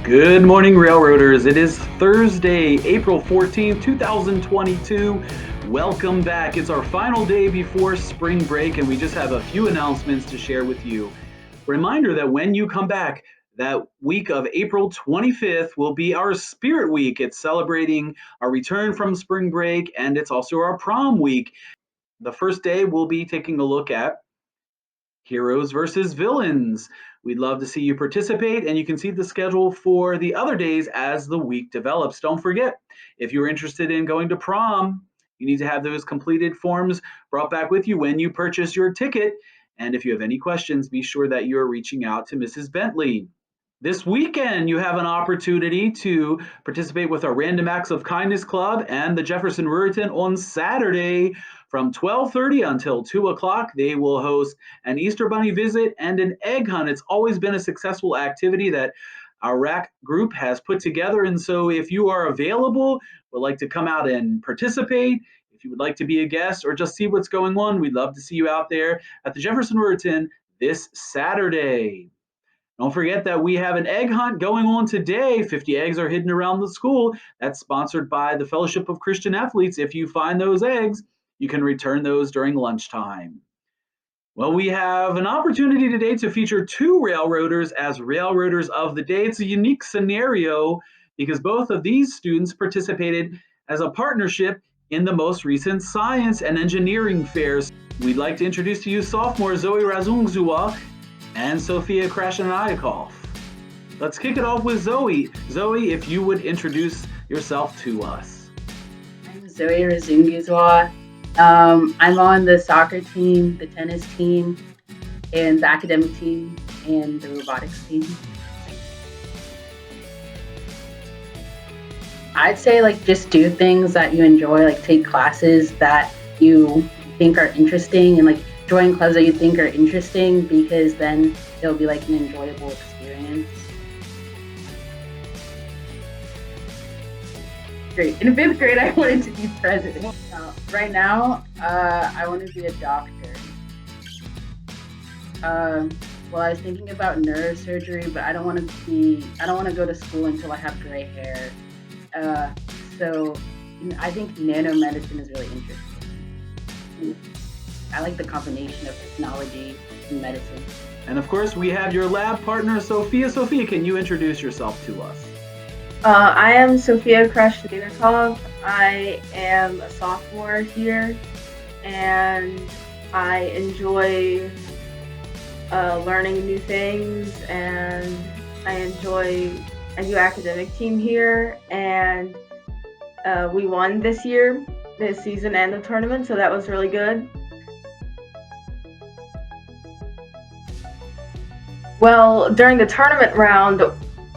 Good morning, Railroaders. It is Thursday, April 14th, 2022. Welcome back. It's our final day before spring break, and we just have a few announcements to share with you. Reminder that when you come back, that week of April 25th will be our Spirit Week. It's celebrating our return from spring break, and it's also our prom week. The first day we'll be taking a look at heroes versus villains. We'd love to see you participate, and you can see the schedule for the other days as the week develops. Don't forget, if you're interested in going to prom, you need to have those completed forms brought back with you when you purchase your ticket. And if you have any questions, be sure that you're reaching out to Mrs. Bentley. This weekend, you have an opportunity to participate with our Random Acts of Kindness Club and the Jefferson Ruritan on Saturday from 12:30 until 2 o'clock. They will host an Easter Bunny visit and an egg hunt. It's always been a successful activity that our RAC group has put together. And so if you are available, would like to come out and participate, if you would like to be a guest or just see what's going on, we'd love to see you out there at the Jefferson Ruritan this Saturday. Don't forget that we have an egg hunt going on today. 50 eggs are hidden around the school. That's sponsored by the Fellowship of Christian Athletes. If you find those eggs, you can return those during lunchtime. Well, we have an opportunity today to feature two railroaders as railroaders of the day. It's a unique scenario because both of these students participated as a partnership in the most recent science and engineering fairs. We'd like to introduce to you sophomore Zoe Razungzua and Sophia Krashenayakov. Let's kick it off with Zoe. Zoe, if you would introduce yourself to us. I'm Zoe Razungzua. I'm on the soccer team, the tennis team, and the academic team, and the robotics team. I'd say just do things that you enjoy, take classes that you think are interesting, and join clubs that you think are interesting, because then it'll be an enjoyable experience. Great. In 5th grade, I wanted to be president. Right now, I want to be a doctor. Well, I was thinking about neurosurgery, but I don't want to go to school until I have gray hair. So I think nanomedicine is really interesting. I like the combination of technology and medicine. And of course, we have your lab partner, Sophia. Sophia, can you introduce yourself to us? I am Sophia Krashenayakov. I am a sophomore here, and I enjoy learning new things, and I enjoy a new academic team here, and we won this season and the tournament, so that was really good. Well, during the tournament round,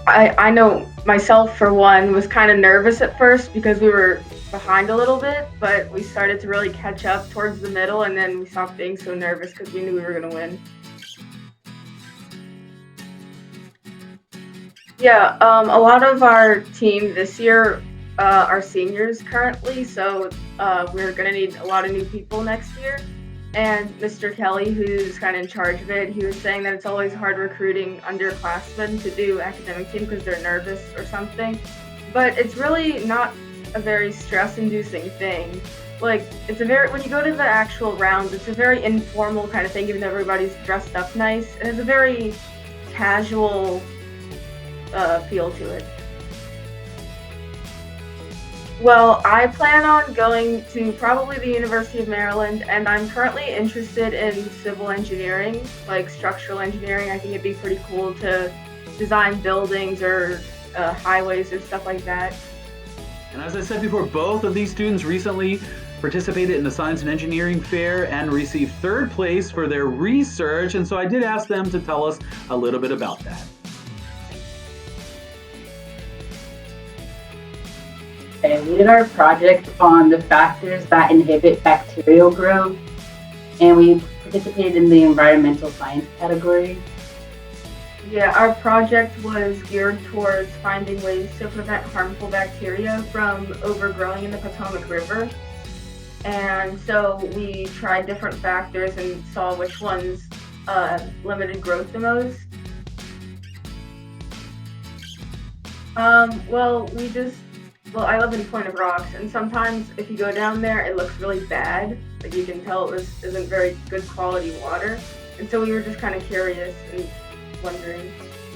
I know myself, for one, was kind of nervous at first because we were behind a little bit, but we started to really catch up towards the middle, and then we stopped being so nervous because we knew we were going to win. Yeah, a lot of our team this year are seniors currently, so we're going to need a lot of new people next year. And Mr. Kelly, who's kind of in charge of it, he was saying that it's always hard recruiting underclassmen to do academic team because they're nervous or something. But it's really not a very stress-inducing thing. When you go to the actual rounds, it's a very informal kind of thing, even though everybody's dressed up nice. It has a very casual feel to it. Well, I plan on going to probably the University of Maryland, and I'm currently interested in civil engineering, structural engineering. I think it'd be pretty cool to design buildings or highways or stuff like that. And as I said before, both of these students recently participated in the Science and Engineering Fair and received 3rd place for their research. And so I did ask them to tell us a little bit about that. We did our project on the factors that inhibit bacterial growth, and we participated in the environmental science category. Yeah, our project was geared towards finding ways to prevent harmful bacteria from overgrowing in the Potomac River. And so we tried different factors and saw which ones limited growth the most. Well, I live in Point of Rocks, and sometimes if you go down there, it looks really bad. Like you can tell isn't very good quality water. And so we were just kind of curious and wondering.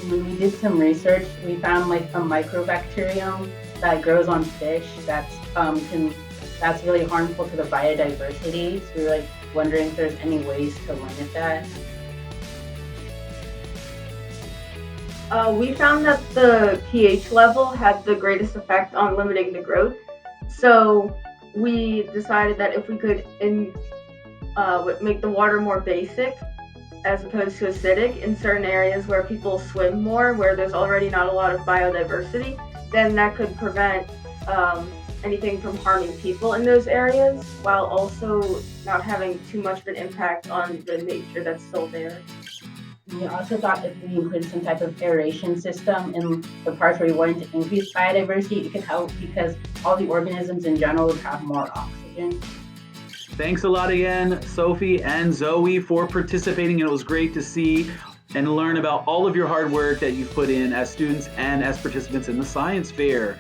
When we did some research, we found like a microbacterium that grows on fish that's really harmful to the biodiversity. So we were like wondering if there's any ways to limit that. We found that the pH level had the greatest effect on limiting the growth. So we decided that if we could make the water more basic as opposed to acidic in certain areas where people swim more, where there's already not a lot of biodiversity, then that could prevent anything from harming people in those areas, while also not having too much of an impact on the nature that's still there. We also thought if we included some type of aeration system in the parts where we wanted to increase biodiversity, it could help because all the organisms in general would have more oxygen. Thanks a lot again, Sophie and Zoe, for participating. It was great to see and learn about all of your hard work that you've put in as students and as participants in the science fair.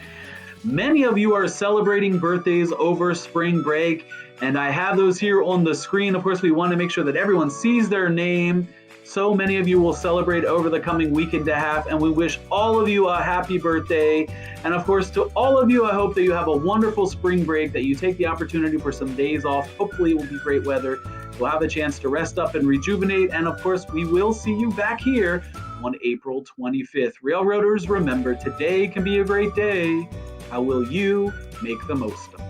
Many of you are celebrating birthdays over spring break, and I have those here on the screen. Of course, we want to make sure that everyone sees their name. So many of you will celebrate over the coming week and a half, and we wish all of you a happy birthday. And of course, to all of you, I hope that you have a wonderful spring break, that you take the opportunity for some days off. Hopefully it will be great weather. You'll have a chance to rest up and rejuvenate. And of course, we will see you back here on April 25th. Railroaders, remember, today can be a great day. How will you make the most of it?